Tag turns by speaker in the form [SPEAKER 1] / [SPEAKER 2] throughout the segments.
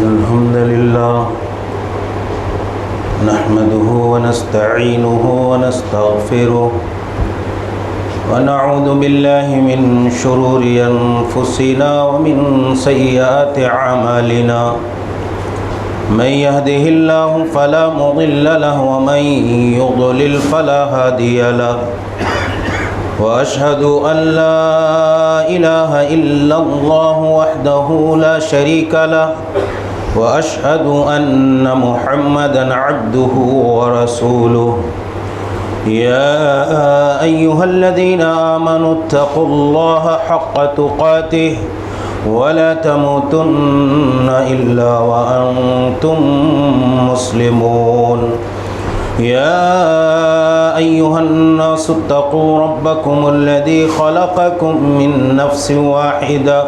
[SPEAKER 1] الحمد لله نحمده ونستعينه ونستغفره ونعوذ بالله من شرور أنفسنا ومن سيئات أعمالنا من يهده الله فلا مضل له ومن يضلل فلا هادي له وأشهد أن لا إله إلا الله وحده لا شريك له وأشهد أن محمدًا عبده ورسوله يا أيها الذين آمنوا اتقوا الله حق تقاته ولا تموتن إلا وأنتم مسلمون يا أيها الناس اتقوا ربكم الذي خلقكم من نفس واحدة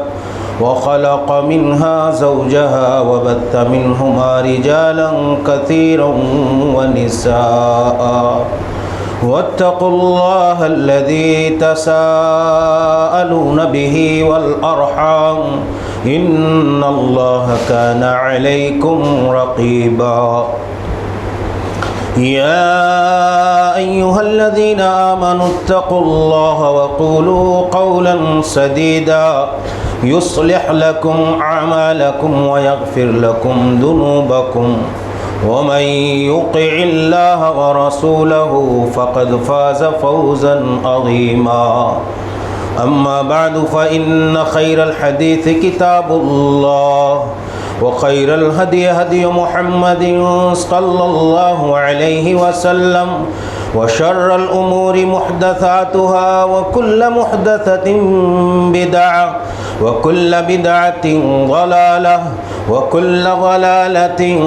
[SPEAKER 1] وخلق منها زوجها وبث منهما رجالا كثيرا ونساء واتقوا الله الذي تساءلون به والأرحام إن الله كان عليكم رقيبا يا أيها الذين آمنوا اتقوا الله وقولوا قولا سديدا يصلح لكم أعمالكم ويغفر لكم ذنوبكم ومن يطع الله ورسوله فقد فاز فوزا عظيما أما بعد فإن خير الحديث كتاب الله وخير الهدي هدي محمد صلى الله عليه وسلم وشر الأمور محدثاتها وكل محدثة بدعة وكل بدعة ضلالة وكل ضلالة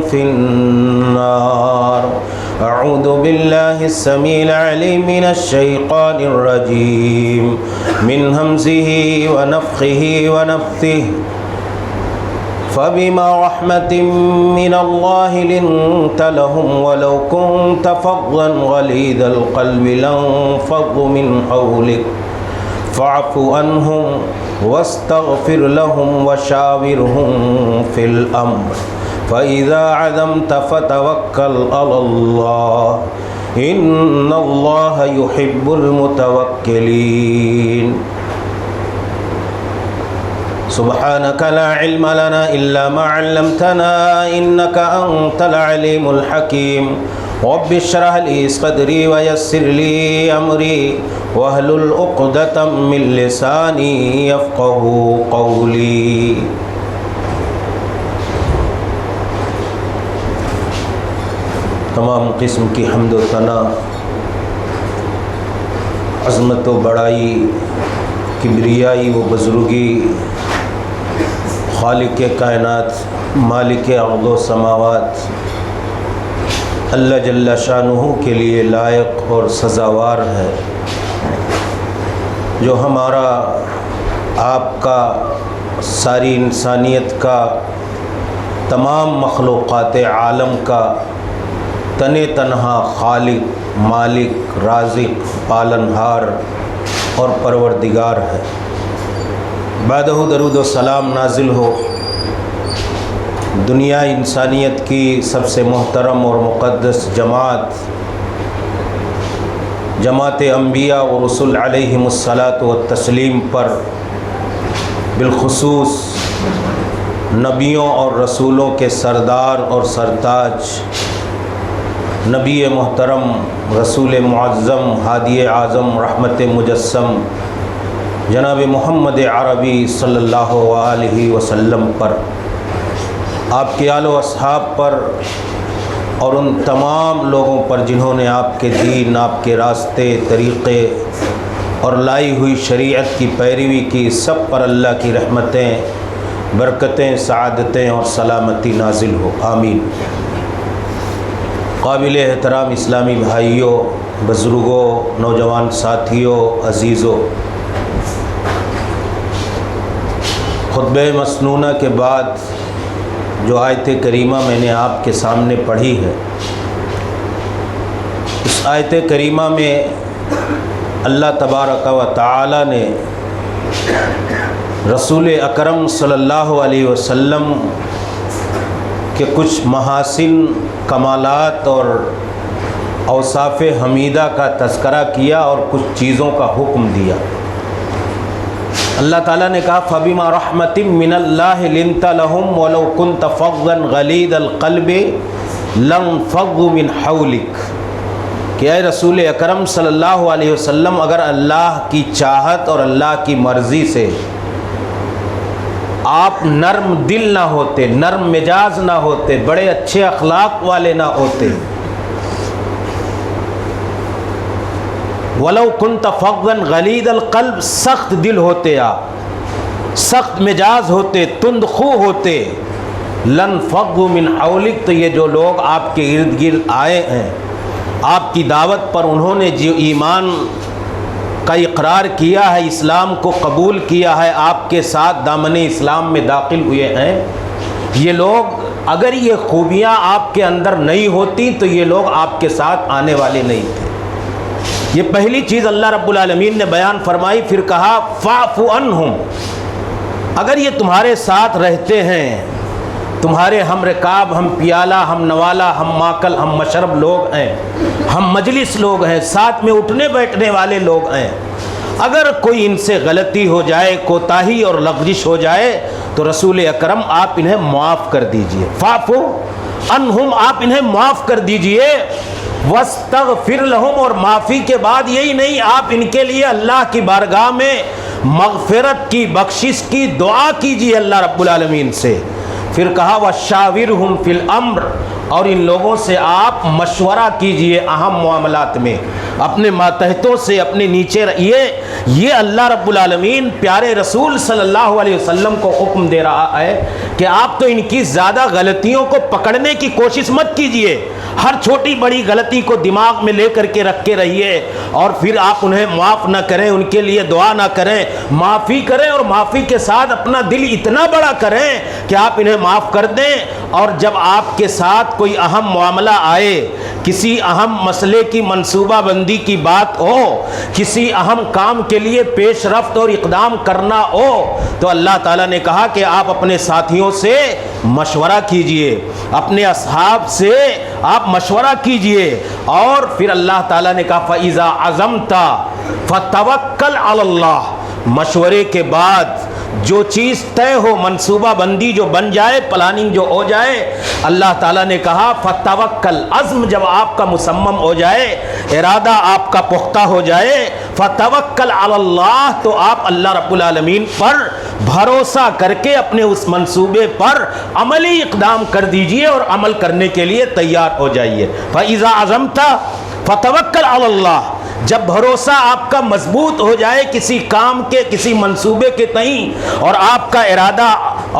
[SPEAKER 1] في النار أعوذ بالله السميع العليم من الشيطان الرجيم من همزه ونفخه ونفثه فبما رحمة من الله لنت لهم ولو كنت فظا غليظ القلب لانفضوا من حولك فاعف عنهم واستغفر لهم وشاورهم في الأمر فإذا عزمت فتوكل على الله إن الله يحب المتوكلين سبحانك لا علم لنا إلا ما علمتنا إنك أنت العليم الحكيم رب اشرح لي صدري ويسر لي أمري واحلل عقدة من لساني يفقهوا قولي تمام قسم کی حمد و ثنا عظمت و بڑائی کبریائی و بزرگی خالق کائنات مالک ارض و سماوات اللہ جل شانہ کے لیے لائق اور سزاوار ہے، جو ہمارا آپ کا ساری انسانیت کا تمام مخلوقات عالم کا تن تنہا خالق مالک رازق پالنہار اور پروردگار ہے۔ بعدہ درود و سلام نازل ہو دنیا انسانیت کی سب سے محترم اور مقدس جماعت انبیاء و رسول علیہم الصلاۃ والتسلیم پر، بالخصوص نبیوں اور رسولوں کے سردار اور سرتاج نبی محترم رسول معظم ہادی اعظم رحمت مجسم جناب محمد عربی صلی اللہ علیہ وسلم پر، آپ کے آل و اصحاب پر اور ان تمام لوگوں پر جنہوں نے آپ کے دین، آپ کے راستے، طریقے اور لائی ہوئی شریعت کی پیروی کی، سب پر اللہ کی رحمتیں، برکتیں، سعادتیں اور سلامتی نازل ہو، آمین۔ قابل احترام اسلامی بھائیوں، بزرگوں، نوجوان ساتھیوں، عزیزوں، خطبہ مسنونہ کے بعد جو آیت کریمہ میں نے آپ کے سامنے پڑھی ہے، اس آیت کریمہ میں اللہ تبارک و تعالی نے رسول اکرم صلی اللہ علیہ وسلم کہ کچھ محاسن، کمالات اور اوصاف حمیدہ کا تذکرہ کیا اور کچھ چیزوں کا حکم دیا۔ اللہ تعالیٰ نے کہا فَبِمَا رَحْمَةٍ مِّنَ اللَّهِ لِنْتَ لَهُمْ وَلَوْ كُنْتَ فَظًّا غَلِيظَ الْقَلْبِ لَانفَضُّوا مِنْ حَوْلِكَ کہ اے رسول اکرم صلی اللہ علیہ وسلم، اگر اللہ کی چاہت اور اللہ کی مرضی سے آپ نرم دل نہ ہوتے، نرم مزاج نہ ہوتے، بڑے اچھے اخلاق والے نہ ہوتے، وَلَوْ كُنْتَ فَظًّا غَلِيظَ الْقَلْبِ، سخت دل ہوتے، آپ سخت مزاج ہوتے، تند خو ہوتے، لَانفَضُّوا مِنْ حَوْلِكَ، تو یہ جو لوگ آپ کے ارد گرد آئے ہیں، آپ کی دعوت پر انہوں نے جو ایمان کا اقرار کیا ہے، اسلام کو قبول کیا ہے، آپ کے ساتھ دامن اسلام میں داخل ہوئے ہیں، یہ لوگ اگر یہ خوبیاں آپ کے اندر نہیں ہوتی تو یہ لوگ آپ کے ساتھ آنے والے نہیں تھے۔ یہ پہلی چیز اللہ رب العالمین نے بیان فرمائی۔ پھر کہا فاعف عنہم، اگر یہ تمہارے ساتھ رہتے ہیں، تمہارے ہم رکاب، ہم پیالہ، ہم نوالا، ہم ماکل، ہم مشرب لوگ ہیں، ہم مجلس لوگ ہیں، ساتھ میں اٹھنے بیٹھنے والے لوگ ہیں، اگر کوئی ان سے غلطی ہو جائے، کوتاہی اور لغزش ہو جائے تو رسول اکرم آپ انہیں معاف کر دیجئے۔ فاعف عنہم، آپ انہیں معاف کر دیجئے، واستغفر لہم، اور معافی کے بعد یہی نہیں، آپ ان کے لیے اللہ کی بارگاہ میں مغفرت کی، بخشش کی دعا کیجئے اللہ رب العالمین سے۔ پھر کہا وشاورہم فی الامر، اور ان لوگوں سے آپ مشورہ کیجئے اہم معاملات میں، اپنے ماتحتوں سے، اپنے نیچے رہیے۔ یہ اللہ رب العالمین پیارے رسول صلی اللہ علیہ وسلم کو حکم دے رہا ہے کہ آپ تو ان کی زیادہ غلطیوں کو پکڑنے کی کوشش مت کیجئے، ہر چھوٹی بڑی غلطی کو دماغ میں لے کر کے رکھے رہیے اور پھر آپ انہیں معاف نہ کریں، ان کے لیے دعا نہ کریں، معافی کریں، اور معافی کے ساتھ اپنا دل اتنا بڑا کریں کہ آپ انہیں معاف کر دیں۔ اور جب آپ کے ساتھ کوئی اہم معاملہ آئے، کسی اہم مسئلے کی منصوبہ بندی کی بات ہو، کسی اہم کام کے لیے پیش رفت اور اقدام کرنا ہو، تو اللہ تعالیٰ نے کہا کہ آپ اپنے ساتھیوں سے مشورہ کیجئے، اپنے اصحاب سے آپ مشورہ کیجئے۔ اور پھر اللہ تعالیٰ نے کہا فَإِذَا عَزَمْتَ فَتَوَكَّلْ عَلَى اللَّهِ، مشورے کے بعد جو چیز طے ہو، منصوبہ بندی جو بن جائے، پلاننگ جو ہو جائے، اللہ تعالیٰ نے کہا فتوکل، عزم جب آپ کا مصمم ہو جائے، ارادہ آپ کا پختہ ہو جائے، فتوکل علی اللہ، تو آپ اللہ رب العالمین پر بھروسہ کر کے اپنے اس منصوبے پر عملی اقدام کر دیجئے اور عمل کرنے کے لیے تیار ہو جائیے۔ فَإِذَا عَزَمْتَ فَتَوَكَّلْ عَلَى اللَّهِ، جب بھروسہ آپ کا مضبوط ہو جائے کسی کام کے، کسی منصوبے کے تئیں، اور آپ کا ارادہ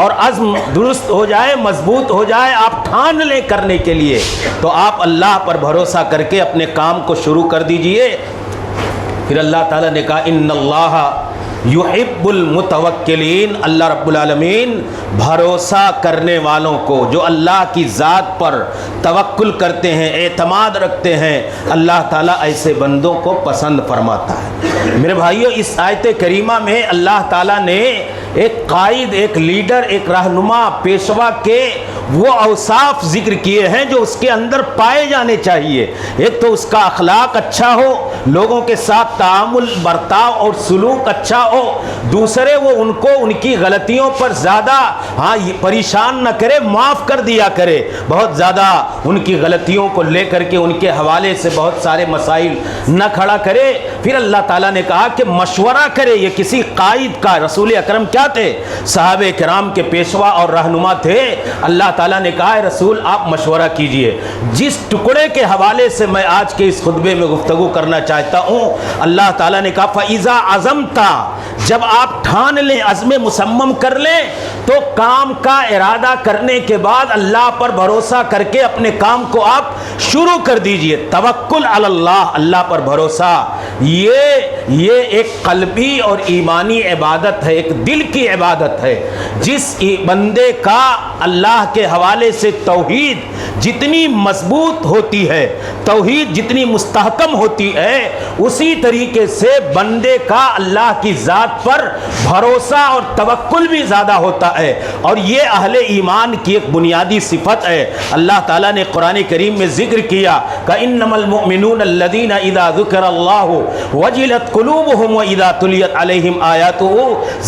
[SPEAKER 1] اور عزم درست ہو جائے، مضبوط ہو جائے، آپ ٹھان لیں کرنے کے لیے، تو آپ اللہ پر بھروسہ کر کے اپنے کام کو شروع کر دیجئے۔ پھر اللہ تعالیٰ نے کہا ان اللہ یحب المتوکلین، اللہ رب العالمین بھروسہ کرنے والوں کو، جو اللہ کی ذات پر توکل کرتے ہیں، اعتماد رکھتے ہیں، اللہ تعالیٰ ایسے بندوں کو پسند فرماتا ہے۔ میرے بھائیو، اس آیت کریمہ میں اللہ تعالیٰ نے ایک قائد، ایک لیڈر، ایک رہنما، پیشوا کے وہ اوصاف ذکر کیے ہیں جو اس کے اندر پائے جانے چاہیے۔ ایک تو اس کا اخلاق اچھا ہو، لوگوں کے ساتھ تعامل، برتاؤ اور سلوک اچھا ہو، دوسرے وہ ان کو ان کی غلطیوں پر زیادہ پریشان نہ کرے، معاف کر دیا کرے، بہت زیادہ ان کی غلطیوں کو لے کر کے ان کے حوالے سے بہت سارے مسائل نہ کھڑا کرے۔ پھر اللہ تعالیٰ نے کہا کہ مشورہ کرے۔ یہ کسی قائد کا، رسول اکرم کیا تھے؟ صحابہ کرام کے پیشوا اور رہنما تھے۔ اللہ تعالیٰ نے کہا ہے رسول آپ مشورہ کیجئے۔ جس ٹکڑے کے حوالے سے میں آج کے اس خطبے میں گفتگو کرنا چاہتا ہوں، اللہ تعالیٰ نے کہا فَإِذَا عَزَمْتَ، جب آپ ٹھان لیں، عزم مصمم کر لیں، تو کام کا ارادہ کرنے کے بعد اللہ پر بھروسہ کر کے اپنے کام کو آپ شروع کر دیجئے۔ توکل علی اللہ، اللہ پر بھروسہ، یہ ایک قلبی اور ایمانی عبادت ہے، ایک دل کی عبادت ہے۔ جس بندے کا اللہ کے حوالے سے توحید جتنی مضبوط ہوتی ہے، توحید جتنی مستحکم ہوتی ہے، اسی طریقے سے بندے کا اللہ کی ذات پر بھروسہ اور توکل بھی زیادہ ہوتا ہے، اور یہ اہل ایمان کی ایک بنیادی صفت ہے۔ اللہ تعالیٰ نے قرآن کریم میں ذکر کیا کہ انما المؤمنون الذین اذا ذکر اللہ وجلت قلوبہم واذا تلیت علیہم آیاتہ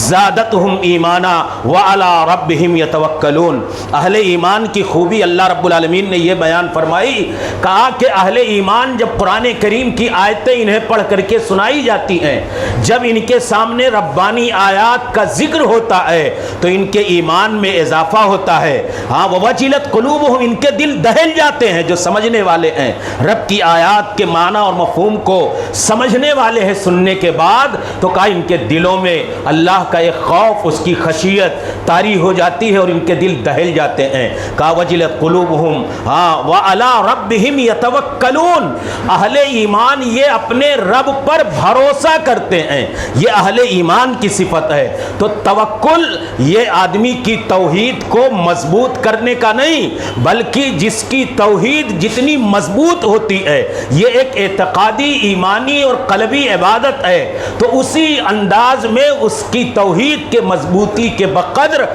[SPEAKER 1] زادتہم ایمانا وعلی ربہم یتوکلون۔ اہل ایمان کی خوبی اللہ رب العالمین نے یہ بیان فرمائی، کہا کہ اہل ایمان جب قرآن کریم کی آیتیں انہیں پڑھ کر کے سنائی جاتی ہیں، جب ان کے سامنے ربانی آیات کا ذکر ہوتا ہے تو ان کے ایمان میں اضافہ ہوتا ہے۔ ہاں ووجلت قلوبہم، ان کے دل دہل جاتے ہیں جو سمجھنے والے ہیں، رب کی آیات کے معنی اور مفہوم کو سمجھنے والے ہیں۔ سننے کے بعد تو کہا ان کے دلوں میں اللہ کا ایک خوف، اس کی خشیت طاری ہو جاتی ہے اور ان کے دل دہل جاتے ہیں۔ کہا وجلت قلوبہم وعلی ربہم یتوکلون، اہل ایمان یہ اپنے رب پر بھروسہ کرتے ہیں، یہ اہل ایمان کی صفت ہے۔ تو توکل یہ آدمی کی توحید کو مضبوط کرنے کا نہیں، بلکہ جس کی توحید جتنی مضبوط ہوتی ہے، یہ ایک اعتقادی ایمانی اور قلبی عبادت ہے، تو اسی انداز میں اس کی توحید کے مضبوطی کے بقدر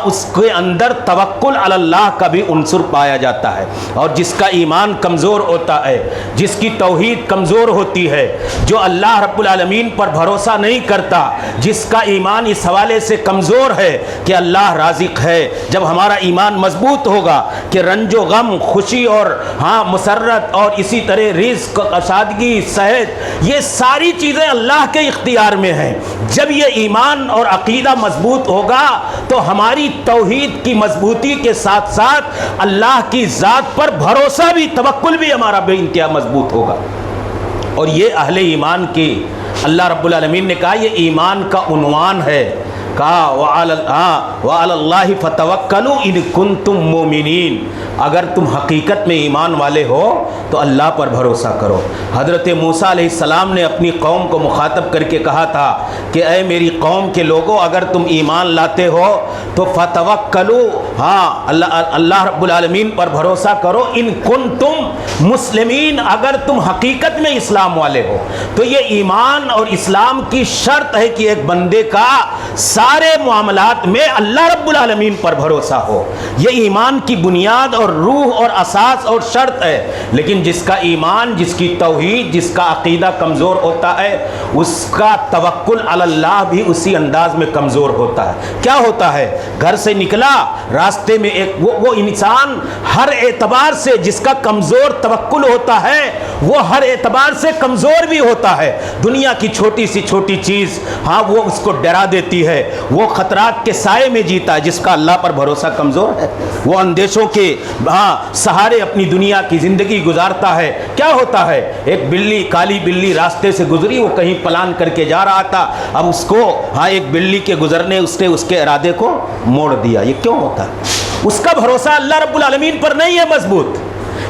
[SPEAKER 1] اس کے اندر توکل علی اللہ کا بھی عنصر پایا جاتا ہے۔ اور جس کا ایمان کمزور ہوتا ہے، جس کی توحید کمزور ہوتی ہے، جو اللہ رب العالمین پر بھروسہ نہیں کرتا، جس کا ایمان اس حوالے سے کمزور ہے کہ اللہ رازق ہے، جب ہمارا ایمان مضبوط ہوگا کہ رنج و غم، خوشی اور مسرت اور اسی طرح رزق، سادگی، صحت، یہ ساری چیزیں اللہ کے اختیار میں ہیں، جب یہ ایمان اور عقیدہ مضبوط ہوگا تو ہماری توحید کی مضبوطی کے ساتھ ساتھ اللہ کی ذات پر بھروسہ بھی، توکل بھی ہمارا بے انتہا مضبوط ہوگا۔ اور یہ اہل ایمان کی اللہ رب العالمین نے کہا یہ ایمان کا عنوان ہے، کہا وعلی اللہ فتوکلوا ان کنتم مومنین، اگر تم حقیقت میں ایمان والے ہو تو اللہ پر بھروسہ کرو۔ حضرت موسیٰ علیہ السلام نے اپنی قوم کو مخاطب کر کے کہا تھا کہ اے میری قوم کے لوگوں، اگر تم ایمان لاتے ہو تو فتوکلوا، اللہ رب العالمین پر بھروسہ کرو، ان کنتم مسلمین، اگر تم حقیقت میں اسلام والے ہو۔ تو یہ ایمان اور اسلام کی شرط ہے کہ ایک بندے کا سارے معاملات میں اللہ رب العالمین پر بھروسہ ہو، یہ ایمان کی بنیاد اور روح اور اساس اور شرط ہے۔ لیکن جس کا ایمان، جس کی توحید، جس کا عقیدہ کمزور ہوتا ہے، اس کا توکل علی اللہ بھی اسی انداز میں کمزور ہوتا ہے۔ کیا ہوتا ہے؟ گھر سے نکلا، راستے میں وہ انسان ہر اعتبار سے جس کا کمزور توکل ہوتا ہے وہ ہر اعتبار سے کمزور بھی ہوتا ہے۔ دنیا کی چھوٹی سی چھوٹی چیز وہ اس کو ڈرا دیتی ہے، وہ خطرات کے سائے میں جیتا ہے۔ جس کا اللہ پر بھروسہ کمزور ہے وہ اندیشوں کے سہارے اپنی دنیا کی زندگی گزارتا ہے۔ کیا ہوتا ہے؟ ایک بلی، کالی بلی راستے سے گزری، وہ کہیں پلان کر کے جا رہا تھا، اب اس کو ایک بلی کے گزرنے اس نے اس کے ارادے کو موڑ دیا۔ یہ کیوں ہوتا ہے؟ اس کا بھروسہ اللہ رب العالمین پر نہیں ہے مضبوط،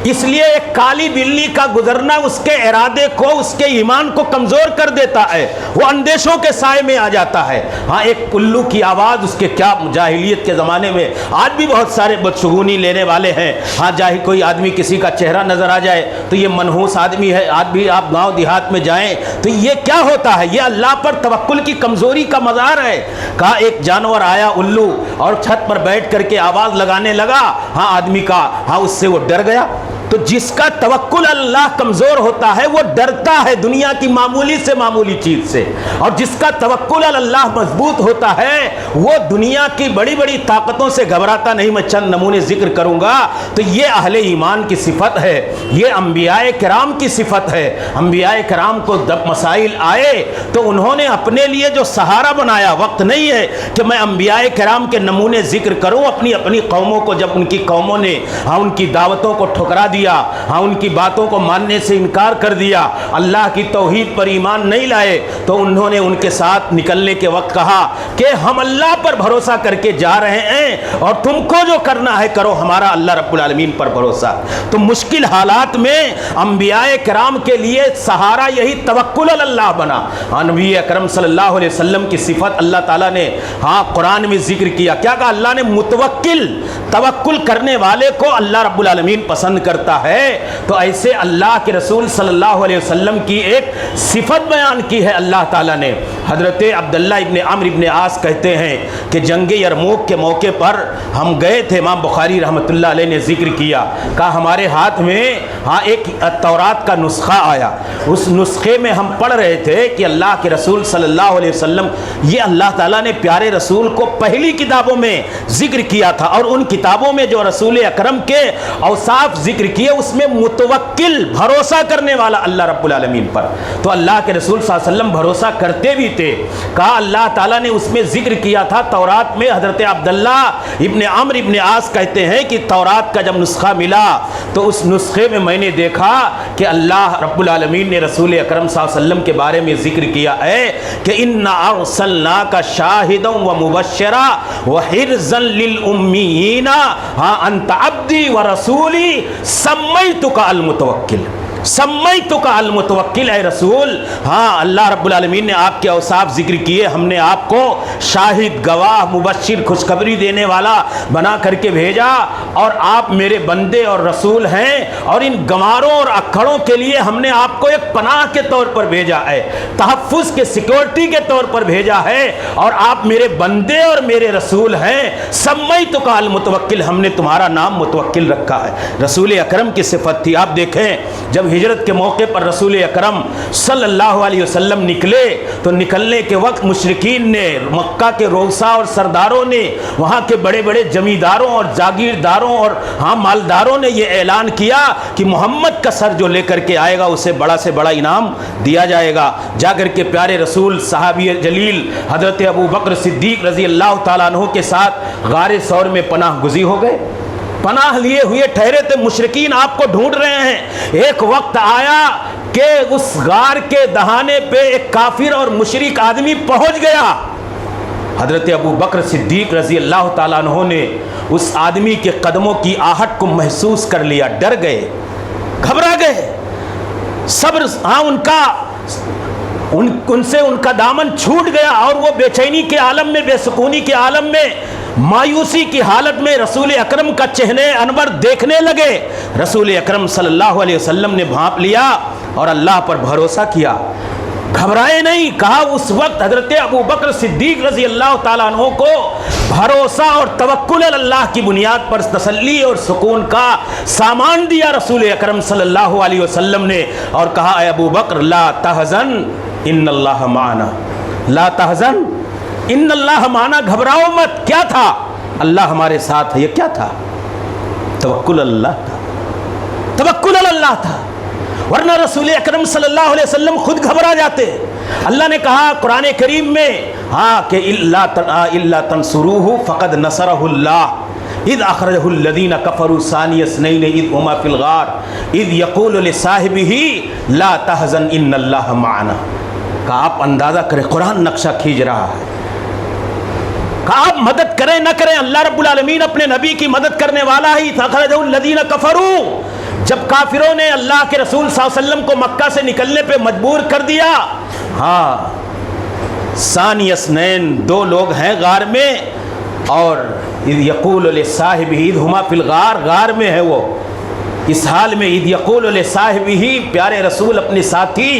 [SPEAKER 1] اس لیے ایک کالی بلی کا گزرنا اس کے ارادے کو، اس کے ایمان کو کمزور کر دیتا ہے، وہ اندیشوں کے سائے میں آ جاتا ہے۔ ایک الو کی آواز، اس کے کیا جاہلیت کے زمانے میں آج بھی بہت سارے بدشگونی لینے والے ہیں۔ کوئی آدمی کسی کا چہرہ نظر آ جائے تو یہ منحوس آدمی ہے۔ آج بھی آپ گاؤں دیہات میں جائیں تو یہ کیا ہوتا ہے؟ یہ اللہ پر توکل کی کمزوری کا مظہر ہے۔ کہا ایک جانور آیا الو اور چھت پر بیٹھ کر کے آواز لگانے لگا، آدمی کا اس سے وہ ڈر گیا۔ تو جس کا توکل اللہ کمزور ہوتا ہے وہ ڈرتا ہے دنیا کی معمولی سے معمولی چیز سے، اور جس کا توکل اللہ مضبوط ہوتا ہے وہ دنیا کی بڑی بڑی طاقتوں سے گھبراتا نہیں۔ میں چند نمونے ذکر کروں گا۔ تو یہ اہل ایمان کی صفت ہے، یہ انبیاء کرام کی صفت ہے۔ انبیاء کرام کو جب مسائل آئے تو انہوں نے اپنے لیے جو سہارا بنایا، وقت نہیں ہے کہ میں انبیاء کرام کے نمونے ذکر کروں اپنی قوموں کو، جب ان کی قوموں نے ان کی دعوتوں کو ٹھکرا دیا دیا, ہاں ان کی باتوں کو ماننے سے انکار کر دیا, اللہ کی توحید پر ایمان نہیں لائے, تو انہوں نے ان کے ساتھ نکلنے کے وقت کہا کہ ہم اللہ پر بھروسہ کر کے جا رہے ہیں اور تم کو جو کرنا ہے کرو, ہمارا اللہ رب العالمین پر بھروسہ. تو مشکل حالات میں انبیاء کرام کے لیے سہارا یہی توکل اللہ بنا. نبی اکرم صلی اللہ علیہ وسلم کی صفت اللہ تعالیٰ نے قرآن میں ذکر کیا. کیا کہا اللہ نے؟ متوکل, توکل کرنے والے کو اللہ رب العالمین پسند کرتا ہے. تو ایسے اللہ کے رسول صلی اللہ علیہ وسلم کی ایک صفت بیان کی ہے اللہ تعالیٰ نے. حضرت عبداللہ ابن عمرو ابن عاص کہتے ہیں کہ جنگ یرموک کے موقع پر ہم گئے تھے. امام بخاری رحمۃ اللہ علیہ نے ذکر کیا, کہا ہمارے ہاتھ میں ایک تورات کا نسخہ آیا. اس نسخے میں ہم پڑھ رہے تھے کہ اللہ کے رسول صلی اللہ علیہ وسلم, یہ اللہ تعالیٰ نے پیارے رسول کو پہلی کتابوں میں ذکر کیا تھا, اور ان کتابوں میں جو رسول اکرم کے اوصاف ذکر کیے اس میں متوکل, بھروسہ کرنے والا اللہ رب العالمین پر. تو اللہ کے رسول صلی اللہ علیہ وسلم بھروسہ کرتے بھی تھے. کہا اللہ تعالیٰ نے اس میں ذکر کیا تھا تورات میں. حضرت عبداللہ ابن عمرو ابن عاص کہتے ہیں کہ تورات کا جب نسخہ ملا تو اس نسخے میں میں نے دیکھا کہ اللہ رب العالمین نے رسول اکرم صلی اللہ علیہ وسلم کے بارے میں ذکر کیا ہے کہ انا ارسلناک شاہدا ومبشرا وحرزا للامین انت عبدی ورسولی سمیتک المتوکل. سمیتک المتوکل, اے رسول, ہاں اللہ رب العالمین نے آپ کے اوصاف ذکر کیے, ہم نے آپ کو شاہد, گواہ, مبشر, خوشخبری دینے والا بنا کر کے بھیجا, اور آپ میرے بندے اور رسول ہیں, اور ان گماروں اور اکھڑوں کے لیے ہم نے آپ کو ایک پناہ کے طور پر بھیجا ہے, تحفظ کے, سیکورٹی کے طور پر بھیجا ہے, اور آپ میرے بندے اور میرے رسول ہیں. سمیتک المتوکل, ہم نے تمہارا نام متوکل رکھا ہے. رسول اکرم کی صفت تھی. آپ دیکھیں جب ہجرت کے موقع پر رسول اکرم صلی اللہ علیہ وسلم نکلے تو نکلنے کے وقت مشرکین نے, مکہ کے رؤساء اور سرداروں نے, وہاں کے بڑے بڑے جمینداروں اور جاگیرداروں اور مالداروں نے یہ اعلان کیا کہ محمد کا سر جو لے کر کے آئے گا اسے بڑا سے بڑا انعام دیا جائے گا. جا کر کے پیارے رسول صحابی جلیل حضرت ابو بکر صدیق رضی اللہ تعالیٰ عنہ کے ساتھ غار ثور میں پناہ گزی ہو گئے. پناہ لیے ہوئے ٹھہرے تھے, مشرکین آپ کو ڈھونڈ رہے ہیں. ایک وقت آیا کہ اس غار کے دہانے پہ ایک کافر اور مشرک آدمی پہنچ گیا. حضرت ابو بکر صدیق رضی اللہ تعالیٰ عنہ نے اس آدمی کے قدموں کی آہٹ کو محسوس کر لیا, ڈر گئے, گھبرا گئے. صبر ان سے ان کا دامن چھوٹ گیا, اور وہ بے چینی کے عالم میں, بے سکونی کے عالم میں, مایوسی کی حالت میں رسول اکرم کا چہرے انور دیکھنے لگے. رسول اکرم صلی اللہ علیہ وسلم نے بھانپ لیا اور اللہ پر بھروسہ کیا, گھبرائے نہیں. کہا اس وقت حضرت ابو بکر صدیق رضی اللہ تعالیٰ عنہ کو بھروسہ اور توکل اللہ کی بنیاد پر تسلی اور سکون کا سامان دیا رسول اکرم صلی اللہ علیہ وسلم نے, اور کہا اے ابو بکر لا تحزن ان اللہ معنا, لا تحزن ان اللہ معنا, گھبراؤ مت. کیا تھا؟ اللہ ہمارے ساتھ ہے. یہ کیا تھا؟ توکل اللہ تھا, توکل اللہ تھا. ورنہ رسول اکرم صلی اللہ علیہ وسلم خود گھبرا جاتے. اللہ نے کہا قرآن کریم میں کہ الا تنصروہ فقد نصرہ اللہ اذ اخرجہ الذین کفروا ثانی اثنین اذ ہما فی الغار اذ یقول لصاحبہ لا تحزن ان اللہ معنا. کہا آپ اندازہ کریں, قرآن نقشہ کھینچ رہا ہے. کہا آپ مدد کریں نہ کریں, اللہ رب العالمین اپنے نبی کی مدد کرنے والا ہی تھا. اخرجہ الذین کفروا, جب کافروں نے اللہ کے رسول صلی اللہ علیہ وسلم کو مکہ سے نکلنے پہ مجبور کر دیا, ثانی اثنین, دو لوگ ہیں غار میں, اور اذ یقول لصاحبہ, اذ ہما فی الغار, غار میں ہے وہ, اس حال میں اذ یقول لصاحبہ, پیارے رسول اپنے ساتھی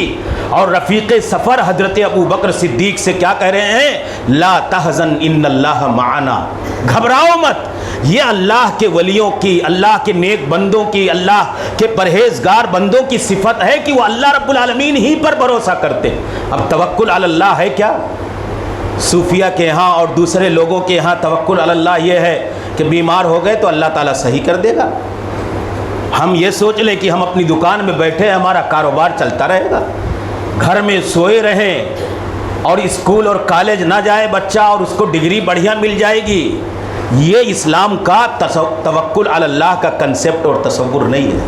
[SPEAKER 1] اور رفیق سفر حضرت ابو بکر صدیق سے کیا کہہ رہے ہیں؟ لا تحزن ان اللہ معنا, گھبراؤ مت. یہ اللہ کے ولیوں کی, اللہ کے نیک بندوں کی, اللہ کے پرہیزگار بندوں کی صفت ہے کہ وہ اللہ رب العالمین ہی پر بھروسہ کرتے. اب توکل علی اللہ ہے کیا؟ صوفیہ کے ہاں اور دوسرے لوگوں کے ہاں توکل علی اللہ یہ ہے کہ بیمار ہو گئے تو اللہ تعالیٰ صحیح کر دے گا. ہم یہ سوچ لیں کہ ہم اپنی دکان میں بیٹھے, ہمارا کاروبار چلتا رہے گا, گھر میں سوئے رہیں اور اسکول اور کالج نہ جائے بچہ اور اس کو ڈگری بڑھیا مل جائے گی. یہ اسلام کا توکل علی اللہ کا کنسپٹ اور تصور نہیں ہے.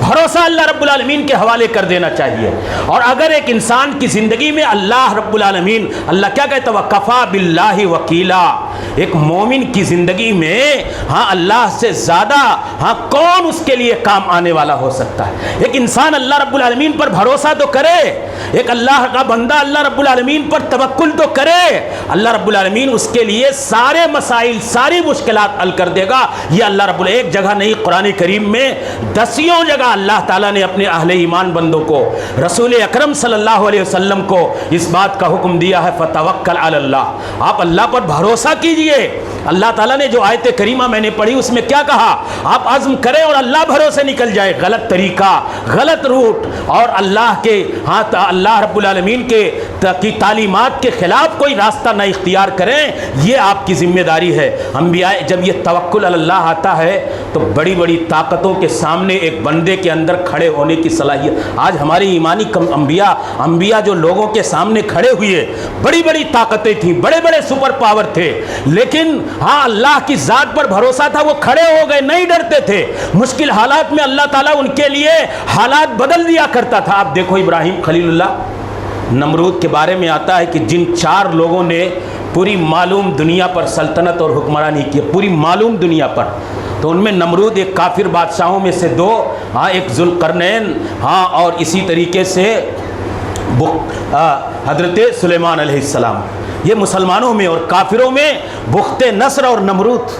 [SPEAKER 2] بھروسہ اللہ رب العالمین کے حوالے کر دینا چاہیے. اور اگر ایک انسان کی زندگی میں اللہ رب العالمین، اللہ کیا کہتا ہے وَكَفَى بِاللَّهِ وَكِيلًا، ایک مومن کی زندگی میں اللہ سے زیادہ کون اس کے لیے کام آنے والا ہو سکتا ہے. ایک انسان اللہ رب العالمین پر بھروسہ تو کرے، ایک اللہ کا بندہ اللہ رب العالمین پر توکل تو کرے، اللہ رب العالمین اس کے لیے سارے مسائل، ساری مشکلات حل کر دے گا. یہ اللہ رب ایک جگہ نہیں، قرآن کریم میں 10 جگہ اللہ تعالیٰ نے اپنے اہل ایمان بندوں کو، رسول اکرم صلی اللہ علیہ وسلم کو اس بات کا حکم دیا ہے فَتَوَكَّلْ عَلَى اللَّهِ، آپ اللہ پر بھروسہ کیجئے. اللہ تعالیٰ نے جو آیت کریمہ میں نے پڑھی اس میں کیا کہا؟ آپ عزم کریں اور اللہ بھروسے نکل جائے. غلط طریقہ، غلط روٹ اور اللہ کے اللہ رب العالمین کی تعلیمات کے خلاف کوئی راستہ نہ اختیار کریں، یہ آپ کی ذمہ داری ہے. انبیاء جب یہ توکل علی اللہ آتا ہے تو بڑی بڑی طاقتوں کے سامنے ایک بندے کے اندر کھڑے ہونے کی صلاحیت. آج ہماری ایمانی انبیاء جو لوگوں کے سامنے کھڑے ہوئے، بڑی بڑی طاقتیں تھیں، بڑے بڑے سپر پاور تھے، لیکن اللہ کی ذات پر بھروسہ تھا، وہ کھڑے ہو گئے، نہیں ڈرتے تھے. مشکل حالات میں اللہ تعالیٰ ان کے لیے حالات بدل دیا کرتا تھا. آپ دیکھو ابراہیم خلیل اللہ، نمرود کے بارے میں آتا ہے کہ جن 4 لوگوں نے پوری معلوم دنیا پر سلطنت اور حکمرانی کی، پوری معلوم دنیا پر، تو ان میں نمرود ایک کافر بادشاہوں میں سے 2، ایک ذوالقرنین، اور اسی طریقے سے حضرت سلیمان علیہ السلام. یہ مسلمانوں میں اور کافروں میں بخت نصر اور نمرود.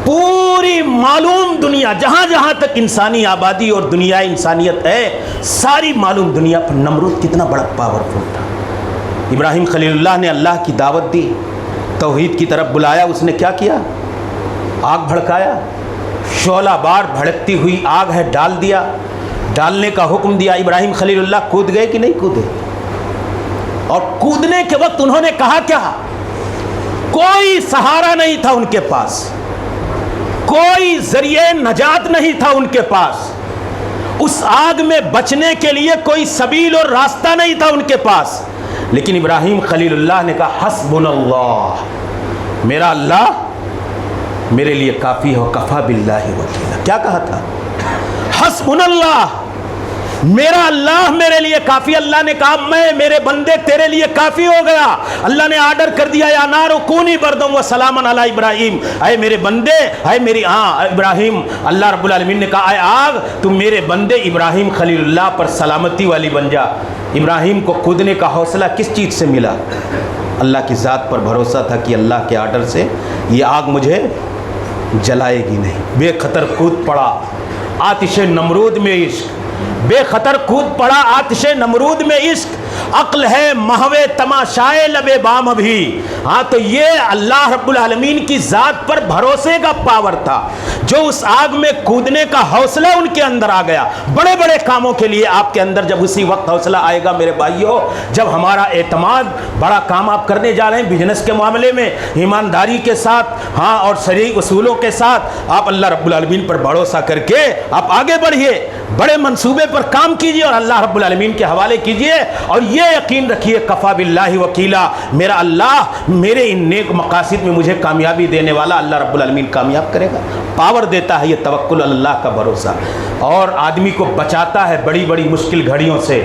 [SPEAKER 2] پوری معلوم دنیا، جہاں جہاں تک انسانی آبادی اور دنیا انسانیت ہے، ساری معلوم دنیا پر نمرود کتنا بڑا پاورفل تھا. ابراہیم خلیل اللہ نے اللہ کی دعوت دی، توحید کی طرف بلایا. اس نے کیا کیا؟ آگ بھڑکایا. شعلہ بار بھڑکتی ہوئی آگ ہے، ڈال دیا، ڈالنے کا حکم دیا. ابراہیم خلیل اللہ کود گئے کہ نہیں کودے؟ اور کودنے کے وقت انہوں نے کہا کیا؟ کوئی سہارا نہیں تھا ان کے پاس، کوئی ذریعہ نجات نہیں تھا ان کے پاس، اس آگ میں بچنے کے لیے کوئی سبیل اور راستہ نہیں تھا ان کے پاس. لیکن ابراہیم خلیل اللہ نے کہا حسبنا اللہ، میرا اللہ میرے لیے کافی ہو، کفا باللہ وکیلا. کیا کہا تھا؟ حسبنا اللہ، میرا اللہ میرے لیے کافی. اللہ نے کہا میں، میرے بندے تیرے لیے کافی ہو گیا. اللہ نے آرڈر کر دیا یا نار کونی بردم و سلاما علی ابراہیم، اے میرے بندے، اے میری ابراہیم، اللہ رب العالمین نے کہا اے آگ تم میرے بندے ابراہیم خلیل اللہ پر سلامتی والی بن جا. ابراہیم کو کودنے کا حوصلہ کس چیز سے ملا؟ اللہ کی ذات پر بھروسہ تھا کہ اللہ کے آرڈر سے یہ آگ مجھے جلائے گی نہیں. بے خطر کود پڑا آتش نمرود میں عشق، بے خطر کود پڑا آتش نمرود میں عشق. عقل ہے محو تماشائے لب بام بھی. تو یہ اللہ رب العالمین کی ذات پر بھروسے کا پاور تھا جو اس آگ میں کودنے کا حوصلہ ان کے اندر آ گیا. بڑے بڑے کاموں کے لیے آپ کے اندر جب اسی وقت حوصلہ آئے گا میرے بھائیوں، جب ہمارا اعتماد، بڑا کام آپ کرنے جا رہے ہیں بزنس کے معاملے میں، ایمانداری کے ساتھ اور شرعی اصولوں کے ساتھ، آپ اللہ رب العالمین پر بھروسہ کر کے آپ آگے بڑھیے، بڑے منصوبے پر کام کیجئے اور اللہ رب العالمین کے حوالے کیجئے. اور یہ یقین رکھیے کفا باللہ وکیلا، میرا اللہ میرے ان نیک مقاصد میں مجھے کامیابی دینے والا، اللہ رب العالمین کامیاب کرے گا. پاور دیتا ہے یہ توکل اللہ کا بھروسہ، اور آدمی کو بچاتا ہے بڑی بڑی مشکل گھڑیوں سے.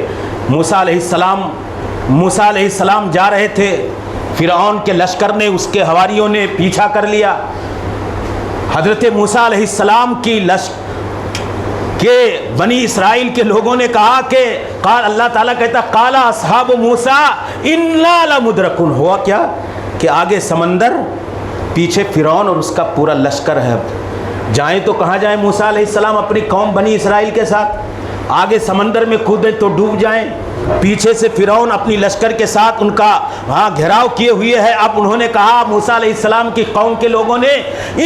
[SPEAKER 2] موسیٰ علیہ السلام جا رہے تھے، فرعون کے لشکر نے، اس کے حواریوں نے پیچھا کر لیا. حضرت موسیٰ علیہ السلام کی کہ بنی اسرائیل کے لوگوں نے کہا کہ اللہ تعالیٰ کہتا قال اصحاب موسیٰ انا لمدرکون. ہوا کیا کہ آگے سمندر، پیچھے فرعون اور اس کا پورا لشکر ہے. جائیں تو کہاں جائیں؟ موسیٰ علیہ السلام اپنی قوم بنی اسرائیل کے ساتھ. آگے سمندر میں کودیں تو ڈوب جائیں، پیچھے سے فرعون اپنی لشکر کے ساتھ ان کا گھیراؤ کیے ہوئے ہے. اب انہوں نے کہا موسیٰ علیہ السلام کی قوم کے لوگوں نے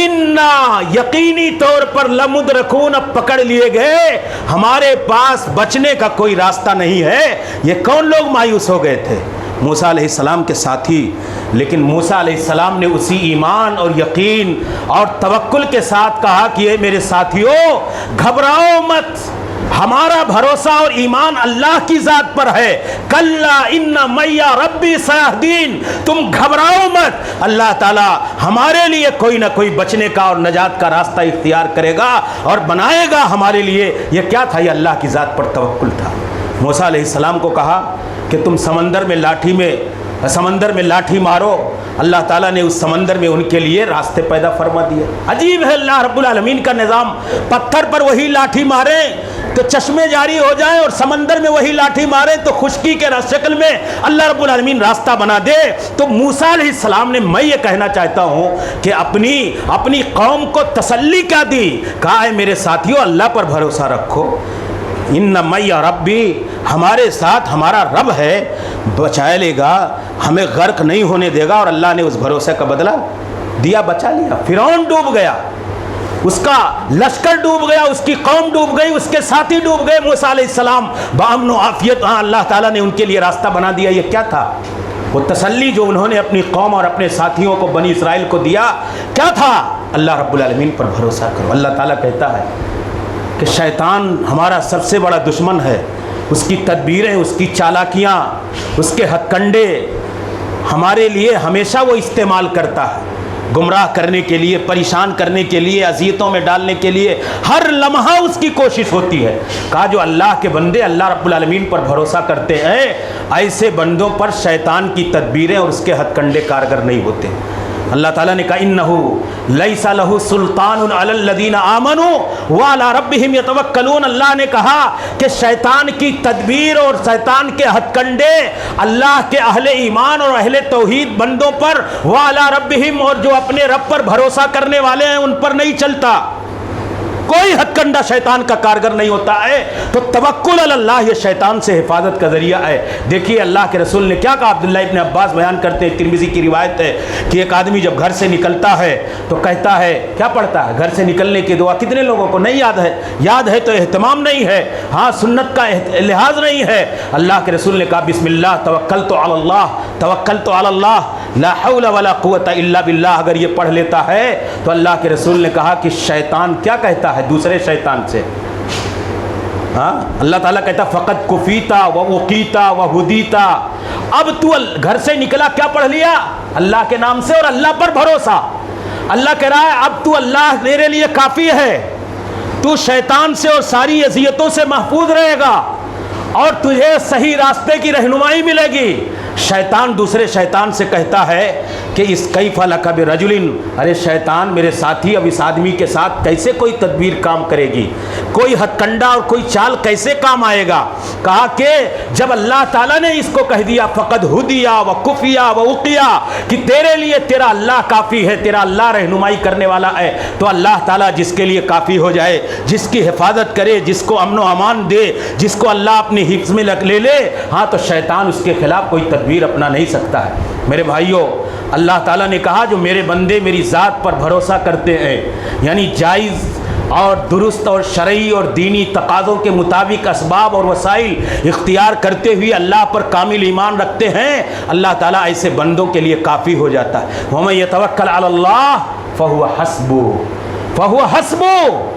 [SPEAKER 2] انا یقینی طور پر لمدرکون، اب پکڑ لیے گئے، ہمارے پاس بچنے کا کوئی راستہ نہیں ہے. یہ کون لوگ مایوس ہو گئے تھے؟ موسیٰ علیہ السلام کے ساتھی. لیکن موسیٰ علیہ السلام نے اسی ایمان اور یقین اور توکل کے ساتھ کہا کہ اے میرے ساتھیوں گھبراؤ مت، ہمارا بھروسہ اور ایمان اللہ کی ذات پر ہے. کلا ان معی ربی سیہدین, تم گھبراؤ مت, اللہ تعالیٰ ہمارے لیے کوئی نہ کوئی بچنے کا اور نجات کا راستہ اختیار کرے گا اور بنائے گا ہمارے لیے. یہ کیا تھا؟ یہ اللہ کی ذات پر توکل تھا. موسیٰ علیہ السلام کو کہا کہ تم سمندر میں لاٹھی مارو. اللہ تعالیٰ نے اس سمندر میں ان کے لیے راستے پیدا فرما دیے. عجیب ہے اللہ رب العالمین کا نظام. پتھر پر وہی لاٹھی مارے تو چشمے جاری ہو جائیں, اور سمندر میں وہی لاٹھی مارے تو خشکی کے شکل میں اللہ رب العالمین راستہ بنا دے. تو موسیٰ علیہ السلام نے, میں یہ کہنا چاہتا ہوں کہ اپنی قوم کو تسلی کیا دی؟ کہا ہے میرے ساتھیوں اللہ پر بھروسہ رکھو. ان معی ربی, ہمارے ساتھ ہمارا رب ہے, بچا لے گا, ہمیں غرق نہیں ہونے دے گا. اور اللہ نے اس بھروسے کا بدلہ دیا, بچا لیا. فرعون ڈوب گیا, اس کا لشکر ڈوب گیا, اس کی قوم ڈوب گئی, اس کے ساتھی ڈوب گئے. موسیٰ علیہ السلام بامن و عافیت, اللہ تعالیٰ نے ان کے لیے راستہ بنا دیا. یہ کیا تھا؟ وہ تسلی جو انہوں نے اپنی قوم اور اپنے ساتھیوں کو, بنی اسرائیل کو دیا, کیا تھا؟ اللہ رب العالمین پر بھروسہ کرو. اللہ تعالیٰ کہتا ہے کہ شیطان ہمارا سب سے بڑا دشمن ہے. اس کی تدبیریں, اس کی چالاکیاں, اس کے ہتھ کنڈے ہمارے لیے ہمیشہ وہ استعمال کرتا ہے, گمراہ کرنے کے لیے, پریشان کرنے کے لیے, اذیتوں میں ڈالنے کے لیے. ہر لمحہ اس کی کوشش ہوتی ہے. کہا جو اللہ کے بندے اللہ رب العالمین پر بھروسہ کرتے ہیں, ایسے بندوں پر شیطان کی تدبیریں اور اس کے ہتھ کنڈے کارگر نہیں ہوتے. اللہ تعالیٰ نے کہا انہو لیس لہ سلطان علی الذین آمنوا وعلی ربہم یتوکلون. اللہ نے کہا کہ شیطان کی تدبیر اور شیطان کے ہتھ کنڈے اللہ کے اہل ایمان اور اہل توحید بندوں پر, وعلی ربہم, اور جو اپنے رب پر بھروسہ کرنے والے ہیں ان پر نہیں چلتا. کوئی ہتھ کنڈا شیطان کا کارگر نہیں ہوتا ہے. تو توکل علی اللہ یہ شیطان سے حفاظت کا ذریعہ ہے. دیکھیے اللہ کے رسول نے کیا کہا. عبداللہ ابن عباس بیان کرتے ہیں, ترمذی کی روایت ہے, کہ ایک آدمی جب گھر سے نکلتا ہے تو کہتا ہے, کیا پڑھتا ہے؟ گھر سے نکلنے کی دعا کتنے لوگوں کو نہیں یاد ہے؟ یاد ہے تو اہتمام نہیں ہے, ہاں سنت کا لحاظ نہیں ہے. اللہ کے رسول نے کہا بسم اللہ توکلت علی اللہ, توکلت علی اللہ لا حول ولا قوت الا باللہ. اگر یہ پڑھ لیتا ہے تو اللہ کے رسول نے کہا کہ شیطان کیا کہتا ہے دوسرے شیطان سے؟ ہاں, اللہ تعالیٰ کہتا فقط کفیتا و وقیتا و ہدیتا. اب تو گھر سے نکلا, کیا پڑھ لیا؟ اللہ کے نام سے اور اللہ پر بھروسہ. اللہ کہہ رہا ہے اب تو اللہ تیرے لیے کافی ہے, تو شیطان سے اور ساری اذیتوں سے محفوظ رہے گا اور تجھے صحیح راستے کی رہنمائی ملے گی. شیطان دوسرے شیطان سے کہتا ہے کہ اس کیف لک برجل, ارے شیطان میرے ساتھی, اب اس آدمی کے ساتھ کیسے کوئی تدبیر کام کرے گی, کوئی ہتھ کنڈا اور کوئی چال کیسے کام آئے گا. کہا کہ جب اللہ تعالیٰ نے اس کو کہہ دیا فقد ہدیا و کفیا و وقیا, کہ تیرے لیے تیرا اللہ کافی ہے, تیرا اللہ رہنمائی کرنے والا ہے, تو اللہ تعالیٰ جس کے لیے کافی ہو جائے, جس کی حفاظت کرے, جس کو امن و امان دے, جس کو اللہ اپنی حفظ میں لے لے, ہاں تو شیطان اس کے خلاف کوئی تدبیر اپنا نہیں سکتا ہے. میرے بھائیوں, اللہ تعالیٰ نے کہا جو میرے بندے میری ذات پر بھروسہ کرتے ہیں, یعنی جائز اور درست اور شرعی اور دینی تقاضوں کے مطابق اسباب اور وسائل اختیار کرتے ہوئے اللہ پر کامل ایمان رکھتے ہیں, اللہ تعالیٰ ایسے بندوں کے لیے کافی ہو جاتا ہے. وَمَن يَتَوَكَّلْ عَلَى اللَّهِ فَهُوَ حَسْبُهُ.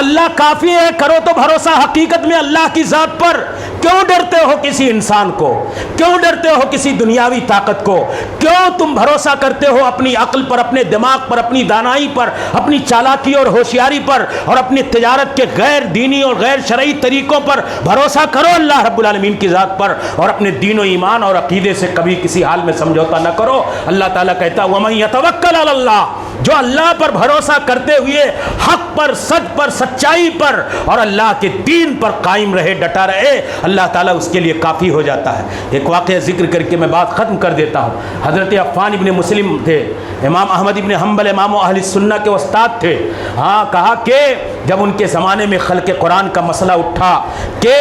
[SPEAKER 2] اللہ کافی ہے, کرو تو بھروسہ حقیقت میں اللہ کی ذات پر. کیوں ڈرتے ہو کسی انسان کو, کیوں ڈرتے ہو کسی دنیاوی طاقت کو, کیوں تم بھروسہ کرتے ہو اپنی عقل پر, اپنے دماغ پر, اپنی دانائی پر, اپنی چالاکی اور ہوشیاری پر, اور اپنی تجارت کے غیر دینی اور غیر شرعی طریقوں پر بھروسہ کرو اللہ رب العالمین کی ذات پر, اور اپنے دین و ایمان اور عقیدے سے کبھی کسی حال میں سمجھوتا نہ کرو. اللہ تعالیٰ کہتا ہے وَمَن يَتَوَكَّلْ عَلَى اللَّهِ, جو اللہ پر بھروسہ کرتے ہوئے حق پر, سچ پر, سچائی پر اور اللہ کے دین پر قائم رہے, ڈٹا رہے, اللہ تعالیٰ اس کے لیے کافی ہو جاتا ہے. ایک واقعہ ذکر کر کے میں بات ختم کر دیتا ہوں. حضرت عفان ابن مسلم تھے, امام احمد ابن حنبل امام اہل سنہ کے استاد تھے. ہاں, کہا کہ جب ان کے زمانے میں خلق قرآن کا مسئلہ اٹھا کہ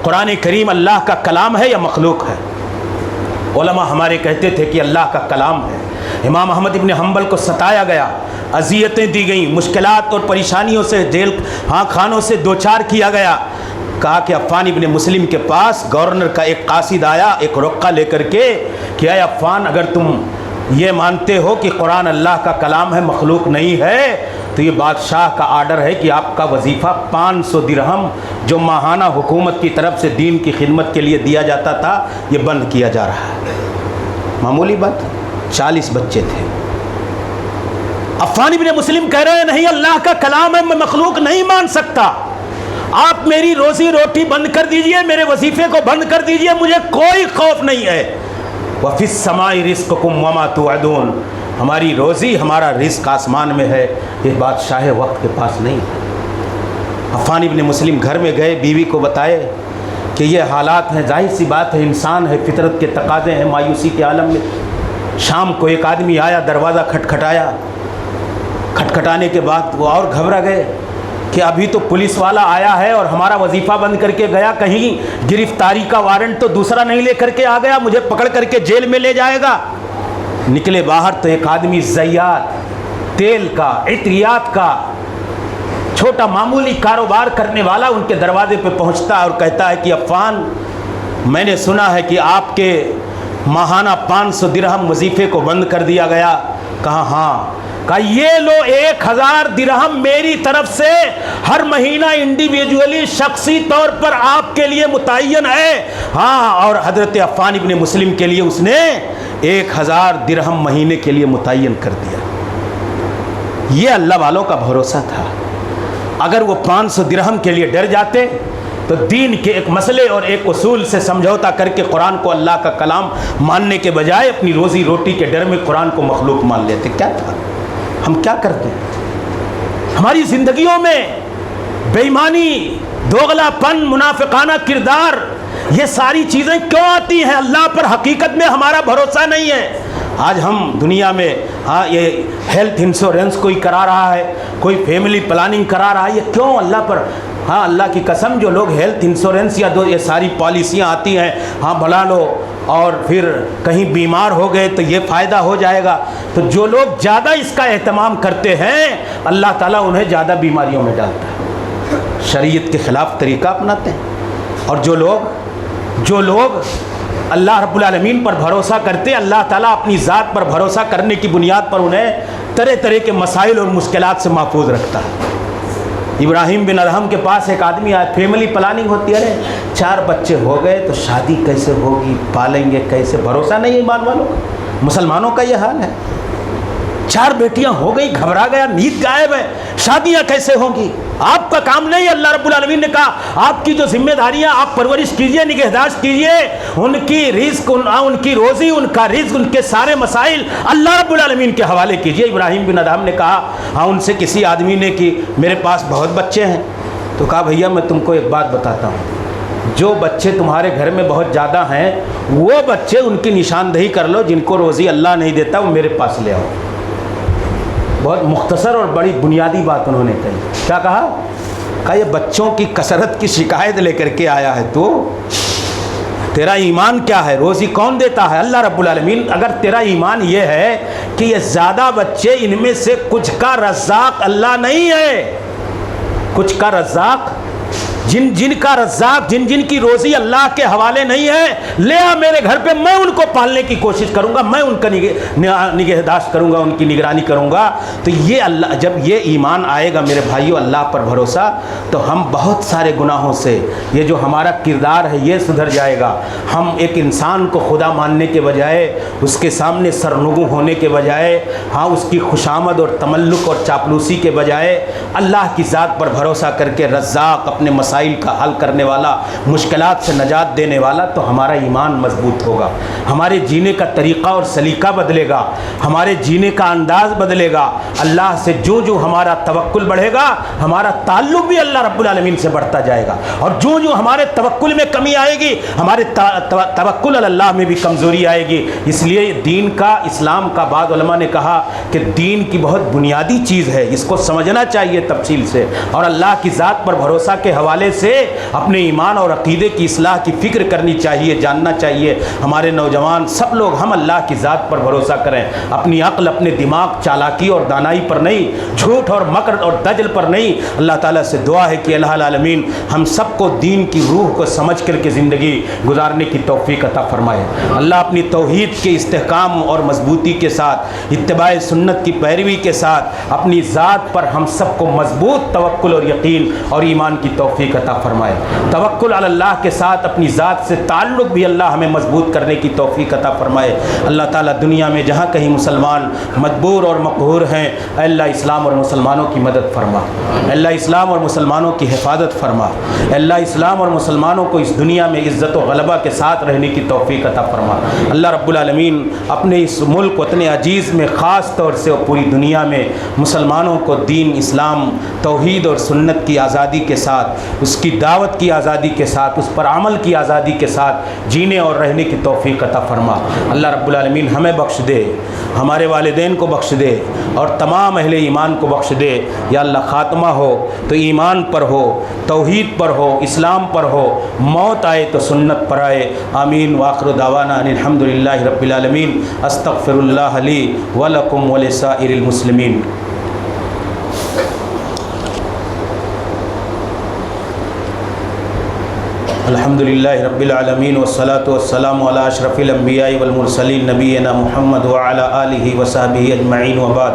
[SPEAKER 2] قرآن کریم اللہ کا کلام ہے یا مخلوق ہے, علماء ہمارے کہتے تھے کہ اللہ کا کلام ہے. امام احمد ابن حنبل کو ستایا گیا, اذیتیں دی گئیں, مشکلات اور پریشانیوں سے جیل خانوں سے دوچار کیا گیا. کہا کہ عفان ابن مسلم کے پاس گورنر کا ایک قاصد آیا, ایک رقہ لے کر کے, کہ اے عفان, اگر تم یہ مانتے ہو کہ قرآن اللہ کا کلام ہے، مخلوق نہیں ہے، تو یہ بادشاہ کا آرڈر ہے کہ آپ کا وظیفہ 500 درہم جو ماہانہ حکومت کی طرف سے دین کی خدمت کے لیے دیا جاتا تھا، یہ بند کیا جا رہا ہے۔ معمولی بات، 40 بچے تھے۔ عفان ابن مسلم کہہ رہے ہیں نہیں، اللہ کا کلام ہے، میں مخلوق نہیں مان سکتا، آپ میری روزی روٹی بند کر دیجئے، میرے وظیفے کو بند کر دیجئے، مجھے کوئی خوف نہیں ہے۔ وَفِي السَّمَاءِ رِزْقُكُمْ وَمَا تُوعَدُونَ، ہماری روزی، ہمارا رزق آسمان میں ہے، یہ بادشاہ وقت کے پاس نہیں ہے۔ عفان ابن مسلم گھر میں گئے، بیوی کو بتائے کہ یہ حالات ہیں، ظاہر سی بات ہے، انسان ہے، فطرت کے تقاضے ہیں، مایوسی کے عالم میں۔ شام کو ایک آدمی آیا، دروازہ کھٹکھٹایا، کھٹکھٹانے کے بعد وہ اور گھبرا گئے کہ ابھی تو پولیس والا آیا ہے اور ہمارا وظیفہ بند کر کے گیا، کہیں گرفتاری کا وارنٹ تو دوسرا نہیں لے کر کے آ گیا، مجھے پکڑ کر کے جیل میں لے جائے گا۔ نکلے باہر تو ایک آدمی زیات، تیل کا، عطریات کا چھوٹا معمولی کاروبار کرنے والا ان کے دروازے پہ پہنچتا ہے اور کہتا ہے کہ عفان، میں نے سنا ہے کہ آپ کے ماہانہ 500 درہم وظیفے کو بند کر دیا گیا۔ کہا ہاں۔ کہا یہ لو 1000 درہم میری طرف سے ہر مہینہ انڈیویجولی شخصی طور پر آپ کے لیے متعین ہے۔ ہاں، اور حضرت عفان ابن مسلم کے لیے اس نے 1000 درہم مہینے کے لیے متعین کر دیا۔ یہ اللہ والوں کا بھروسہ تھا۔ اگر وہ 500 درہم کے لیے ڈر جاتے تو دین کے ایک مسئلے اور ایک اصول سے سمجھوتا کر کے قرآن کو اللہ کا کلام ماننے کے بجائے اپنی روزی روٹی کے ڈر میں قرآن کو مخلوق مان لیتے۔ کیا تھا؟ ہم کیا کرتے ہیں؟ ہماری زندگیوں میں بے ایمانی، دوغلا پن، منافقانہ کردار، یہ ساری چیزیں کیوں آتی ہیں؟ اللہ پر حقیقت میں ہمارا بھروسہ نہیں ہے۔ آج ہم دنیا میں یہ ہیلتھ انشورنس کوئی کرا رہا ہے، کوئی فیملی پلاننگ کرا رہا ہے، یہ کیوں؟ اللہ پر، اللہ کی قسم، جو لوگ ہیلتھ انشورنس یا یہ ساری پالیسیاں آتی ہیں، بھلا لو اور پھر کہیں بیمار ہو گئے تو یہ فائدہ ہو جائے گا، تو جو لوگ زیادہ اس کا اہتمام کرتے ہیں اللہ تعالیٰ انہیں زیادہ بیماریوں میں ڈالتا ہے، شریعت کے خلاف طریقہ اپناتے ہیں۔ اور جو لوگ اللہ رب العالمین پر بھروسہ کرتے، اللہ تعالیٰ اپنی ذات پر بھروسہ کرنے کی بنیاد پر انہیں طرح طرح کے مسائل اور مشکلات سے محفوظ رکھتا ہے۔ ابراہیم بن ادہم کے پاس ایک آدمی آیا، فیملی پلاننگ ہوتی ہے، 4 بچے ہو گئے تو شادی کیسے ہوگی، پالیں گے کیسے، بھروسہ نہیں ہے ایمان والوں کا۔ مسلمانوں کا یہ حال ہے، 4 بیٹیاں ہو گئی، گھبرا گیا، نیند غائب ہے، شادیاں کیسے ہوں گی؟ آپ کا کام نہیں ہے۔ اللہ رب العالمین نے کہا آپ کی جو ذمہ داریاں، آپ پرورش کیجئے، نگہداشت کیجئے، ان کی رزق، ان کی روزی، ان کا رزق، ان کے سارے مسائل اللہ رب العالمین کے حوالے کیجئے۔ ابراہیم بن ادہم نے کہا ان سے کسی آدمی نے کہ میرے پاس بہت بچے ہیں، تو کہا بھیا میں تم کو ایک بات بتاتا ہوں، جو بچے تمہارے گھر میں بہت زیادہ ہیں وہ بچے ان کی نشاندہی کر لو، جن کو روزی اللہ نہیں دیتا وہ میرے پاس لے آؤ۔ بہت مختصر اور بڑی بنیادی بات انہوں نے کہی۔ کیا کہا یہ بچوں کی کثرت کی شکایت لے کر کے آیا ہے تو تیرا ایمان کیا ہے؟ روزی کون دیتا ہے؟ اللہ رب العالمین۔ اگر تیرا ایمان یہ ہے کہ یہ زیادہ بچے، ان میں سے کچھ کا رزاق اللہ نہیں ہے، کچھ کا رزاق، جن کا رزاق، جن کی روزی اللہ کے حوالے نہیں ہے، لے آ میرے گھر پہ، میں ان کو پالنے کی کوشش کروں گا، میں ان کا نگہداشت کروں گا، ان کی نگرانی کروں گا۔ تو یہ اللہ، جب یہ ایمان آئے گا میرے بھائیو، اللہ پر بھروسہ، تو ہم بہت سارے گناہوں سے، یہ جو ہمارا کردار ہے یہ سدھر جائے گا۔ ہم ایک انسان کو خدا ماننے کے بجائے، اس کے سامنے سرنگوں ہونے کے بجائے، اس کی خوشامد اور تملق اور چاپلوسی کے بجائے اللہ کی ذات پر بھروسہ کر کے رزاق، اپنے مسائل کا حل کرنے والا، مشکلات سے نجات دینے والا، تو ہمارا ایمان مضبوط ہوگا، ہمارے جینے کا طریقہ اور سلیقہ بدلے گا، ہمارے جینے کا انداز بدلے گا۔ اللہ سے جو ہمارا توکل بڑھے گا، ہمارا تعلق بھی اللہ رب العالمین سے بڑھتا جائے گا، اور جو ہمارے توکل میں کمی آئے گی، ہمارے توکل اللہ میں بھی کمزوری آئے گی۔ اس لیے دین کا، اسلام کا، بعض علماء نے کہا کہ دین کی بہت بنیادی چیز ہے، اس کو سمجھنا چاہیے تفصیل سے، اور اللہ کی ذات پر بھروسہ کے حوالے حوالے سے اپنے ایمان اور عقیدے کی اصلاح کی فکر کرنی چاہیے، جاننا چاہیے۔ ہمارے نوجوان سب لوگ ہم اللہ کی ذات پر بھروسہ کریں، اپنی عقل، اپنے دماغ، چالاکی اور دانائی پر نہیں، جھوٹ اور مکر اور دجل پر نہیں۔ اللہ تعالیٰ سے دعا ہے کہ الہ العالمین ہم سب کو دین کی روح کو سمجھ کر کے زندگی گزارنے کی توفیق عطا فرمائے۔ اللہ اپنی توحید کے استحکام اور مضبوطی کے ساتھ، اتباع سنت کی پیروی کے ساتھ اپنی ذات پر ہم سب کو مضبوط توکل اور یقین اور ایمان کی توفیق عطا فرمائے۔ توکل علی اللہ کے ساتھ اپنی ذات سے تعلق بھی اللہ ہمیں مضبوط کرنے کی توفیق عطا فرمائے۔ اللہ تعالیٰ دنیا میں جہاں کہیں مسلمان مجبور اور مقہور ہیں، اے اللہ اسلام اور مسلمانوں کی مدد فرما، اے اللہ اسلام اور مسلمانوں کی حفاظت فرما، اے اللہ اسلام اور مسلمانوں کو اس دنیا میں عزت و غلبہ کے ساتھ رہنے کی توفیق عطا فرما۔ اللہ رب العالمین اپنے اس ملک وطن عزیز میں خاص طور سے اور پوری دنیا میں مسلمانوں کو دین، اسلام، توحید اور سنت کی آزادی کے ساتھ، اس کی دعوت کی آزادی کے ساتھ، اس پر عمل کی آزادی کے ساتھ جینے اور رہنے کی توفیق عطا فرما۔ اللہ رب العالمین ہمیں بخش دے، ہمارے والدین کو بخش دے اور تمام اہل ایمان کو بخش دے۔ یا اللہ خاتمہ ہو تو ایمان پر ہو، توحید پر ہو، اسلام پر ہو، موت آئے تو سنت پر آئے۔ آمین وآخر دعوانا ان الحمدللہ رب العالمین۔ استغفر اللہ لی ولکم ولسائر المسلمین۔ الحمد للہ رب العالمین والصلاة والسلام علی اشرف الانبیاء والمرسلین نبینا محمد وعلی آلہ وصحبہ اجمعین وبعد۔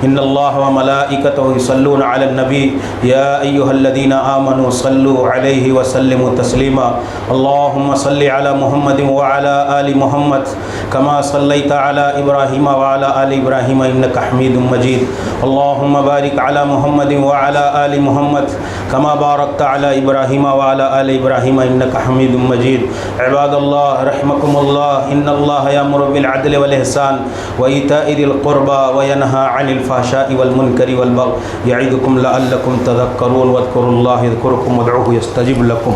[SPEAKER 2] ان اللہ وملائکتہ یصلون علی النبی یا ایہا الذین آمنوا صلوا علیہ وسلموا تسلیما۔ اللہم صل علی محمد وعلی آل محمد کما صلیت علی ابراہیم وعلی آل ابراہیم انک حمید مجید۔ اللہم بارک علی محمد وعلی آل محمد کما بارکت علی ابراہیم وعلی آل ابراہیم انک حمید مجید۔ عباد اللہ رحمکم اللہ، ان اللہ یامر بالعدل والاحسان وایتاء ذی القربى وینہی عن الفحشاء والمنکر والبغی یعظکم لعلکم تذکرون واذکروا اللہ یذکرکم وادعوہ یستجب لکم۔